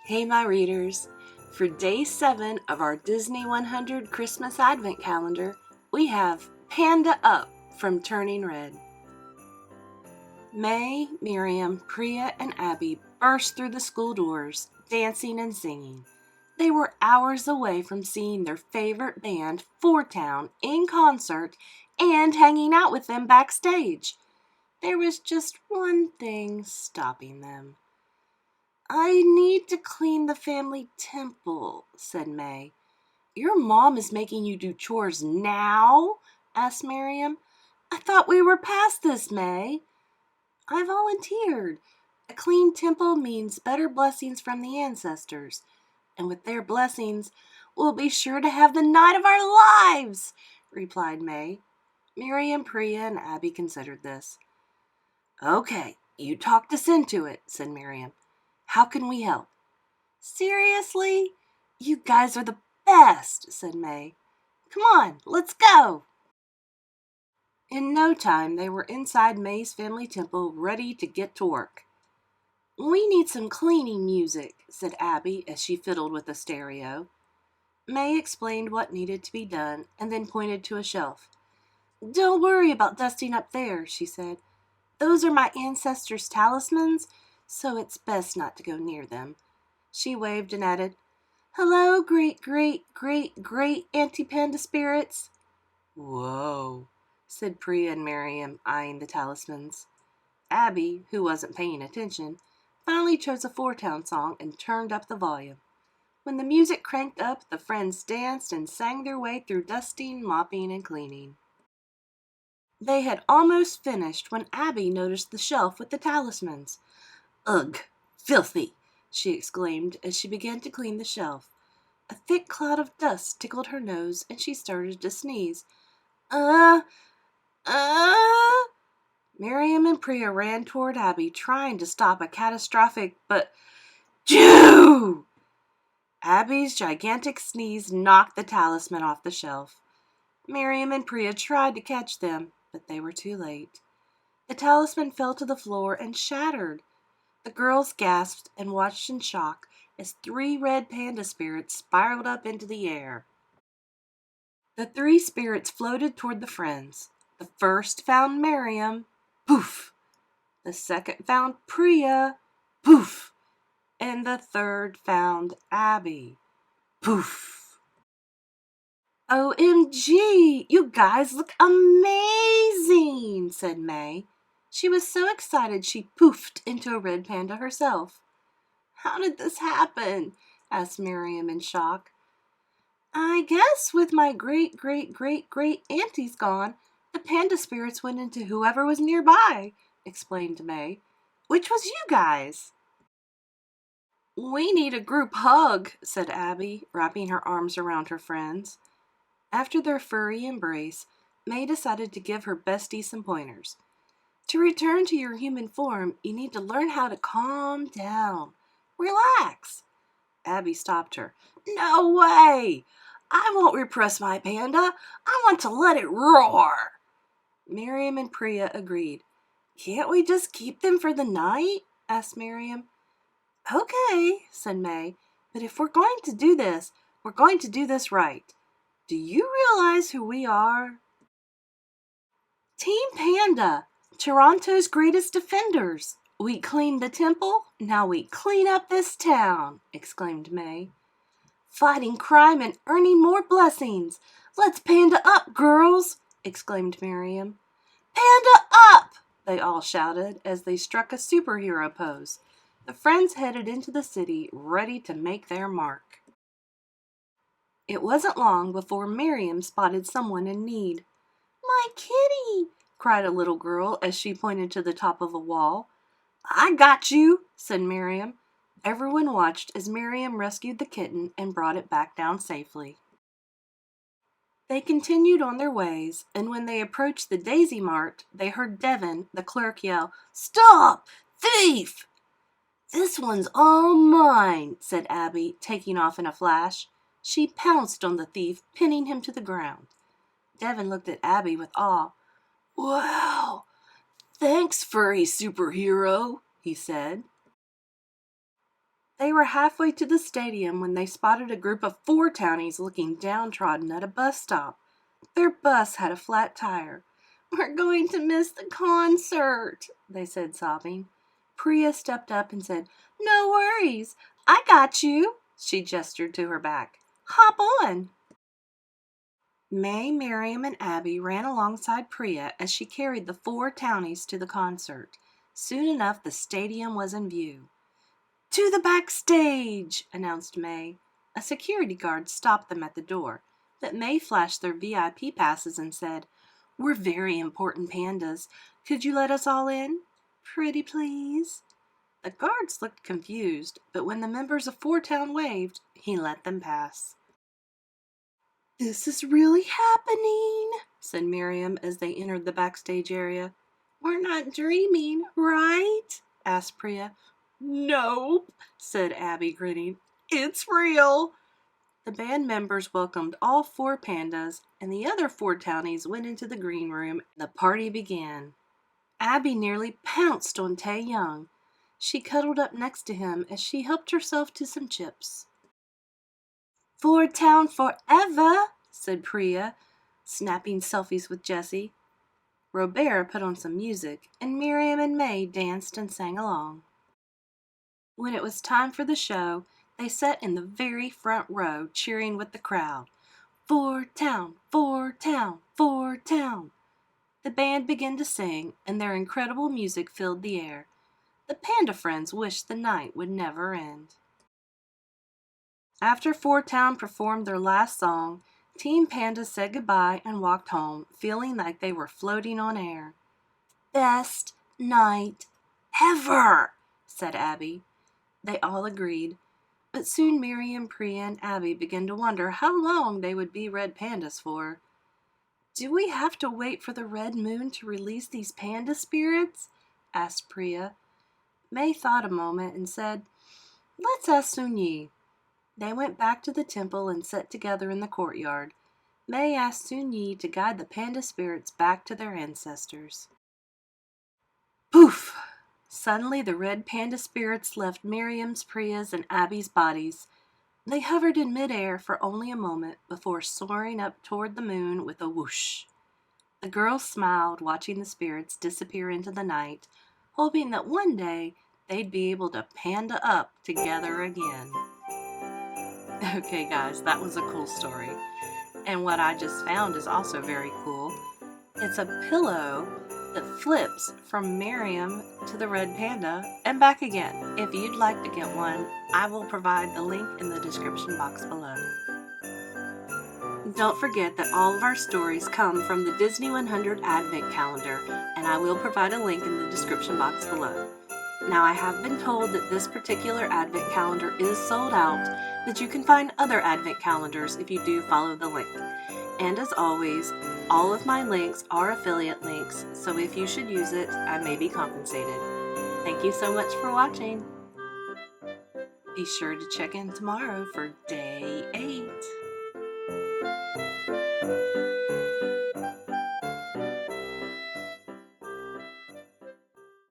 Hey, my readers. For day 7 of our Disney 100 Christmas Advent Calendar, we have Panda Up from Turning Red. May, Miriam, Priya, and Abby burst through the school doors, dancing and singing. They were hours away from seeing their favorite band, Four Town, in concert and hanging out with them backstage. There was just one thing stopping them. "I need to clean the family temple," said May. "Your mom is making you do chores now?" asked Miriam. "I thought we were past this, May." "I volunteered. A clean temple means better blessings from the ancestors, and with their blessings, we'll be sure to have the night of our lives," replied May. Miriam, Priya, and Abby considered this. "Okay, you talked us into it," said Miriam. "How can we help?" "Seriously? You guys are the best," said May. "Come on, let's go." In no time, they were inside May's family temple, ready to get to work. "We need some cleaning music," said Abby as she fiddled with the stereo. May explained what needed to be done and then pointed to a shelf. "Don't worry about dusting up there," she said. "Those are my ancestors' talismans, so it's best not to go near them." She waved and added, "Hello, great Auntie Panda spirits." "Whoa," said Priya and Miriam, eyeing the talismans. Abby, who wasn't paying attention, finally chose a Four Town song and turned up the volume. When the music cranked up, the friends danced and sang their way through dusting, mopping, and cleaning. They had almost finished when Abby noticed the shelf with the talismans. "Ugh, filthy!" she exclaimed as she began to clean the shelf. A thick cloud of dust tickled her nose and she started to sneeze. uh, uh... Miriam and Priya ran toward Abby, trying to stop a catastrophic but... Jew! Abby's gigantic sneeze knocked the talisman off the shelf. Miriam and Priya tried to catch them, but they were too late. The talisman fell to the floor and shattered. The girls gasped and watched in shock as 3 red panda spirits spiraled up into the air. The 3 spirits floated toward the friends. The first found Miriam. Poof! The second found Priya. Poof! And the third found Abby. Poof! "OMG! You guys look amazing!" said May. She was so excited she poofed into a red panda herself. "How did this happen?" asked Miriam in shock. "I guess with my great aunties gone, the panda spirits went into whoever was nearby," explained May. "Which was you guys." "We need a group hug," said Abby, wrapping her arms around her friends. After their furry embrace, May decided to give her bestie some pointers. "To return to your human form, you need to learn how to calm down. Relax." Abby stopped her. "No way! I won't repress my panda. I want to let it roar." Miriam and Priya agreed. "Can't we just keep them for the night?" asked Miriam. "Okay," said May, "but if we're going to do this, we're going to do this right. Do you realize who we are?" "Team Panda, Toronto's greatest defenders. We cleaned the temple, now we clean up this town," exclaimed May. "Fighting crime and earning more blessings. Let's panda up, girls," exclaimed Miriam. "Panda up!" they all shouted as they struck a superhero pose. The friends headed into the city, ready to make their mark. It wasn't long before Miriam spotted someone in need. "My kitty!" cried a little girl as she pointed to the top of a wall. "I got you," said Miriam. Everyone watched as Miriam rescued the kitten and brought it back down safely. They continued on their ways, and when they approached the Daisy Mart, they heard Devin, the clerk, yell, "Stop! Thief!" "This one's all mine," said Abby, taking off in a flash. She pounced on the thief, pinning him to the ground. Devin looked at Abby with awe. "Wow! Thanks, furry superhero," he said. They were halfway to the stadium when they spotted a group of 4 townies looking downtrodden at a bus stop. Their bus had a flat tire. "We're going to miss the concert," they said, sobbing. Priya stepped up and said, "No worries. I got you." She gestured to her back. "Hop on." May, Miriam, and Abby ran alongside Priya as she carried the 4 townies to the concert. Soon enough, the stadium was in view. "To the backstage," announced May. A security guard stopped them at the door, but May flashed their VIP passes and said, "We're very important pandas. Could you let us all in? Pretty please." The guards looked confused, but when the members of 4town waved, he let them pass. "This is really happening," said Miriam as they entered the backstage area. "We're not dreaming, right?" asked Priya. "Nope," said Abby, grinning. "It's real." The band members welcomed all 4 pandas, and the other 4 townies went into the green room. The party began. Abby nearly pounced on Tae Young. She cuddled up next to him as she helped herself to some chips. "4town forever," said Priya, snapping selfies with Jessie. Robert put on some music, and Miriam and May danced and sang along. When it was time for the show, they sat in the very front row, cheering with the crowd. "4town, 4town, 4town." The band began to sing, and their incredible music filled the air. The panda friends wished the night would never end. After 4town performed their last song, Team Panda said goodbye and walked home, feeling like they were floating on air. "Best night ever," said Abby. They all agreed, but soon Miriam, Priya, and Abby began to wonder how long they would be red pandas for. "Do we have to wait for the red moon to release these panda spirits?" asked Priya. May thought a moment and said, "Let's ask Sunyi." They went back to the temple and sat together in the courtyard. May asked Sunyi to guide the panda spirits back to their ancestors. Poof! Suddenly the red panda spirits left Miriam's, Priya's, and Abby's bodies. They hovered in midair for only a moment before soaring up toward the moon with a whoosh. The girls smiled, watching the spirits disappear into the night, hoping that one day they'd be able to panda up together again. Okay, guys, that was a cool story. And what I just found is also very cool. It's a pillow that flips from Miriam to the red panda and back again. If you'd like to get one, I will provide the link in the description box below. Don't forget that all of our stories come from the Disney 100 Advent Calendar, and I will provide a link in the description box below. Now, I have been told that this particular Advent Calendar is sold out, but you can find other Advent Calendars if you do follow the link. And as always, all of my links are affiliate links, so if you should use it, I may be compensated. Thank you so much for watching. Be sure to check in tomorrow for day 8.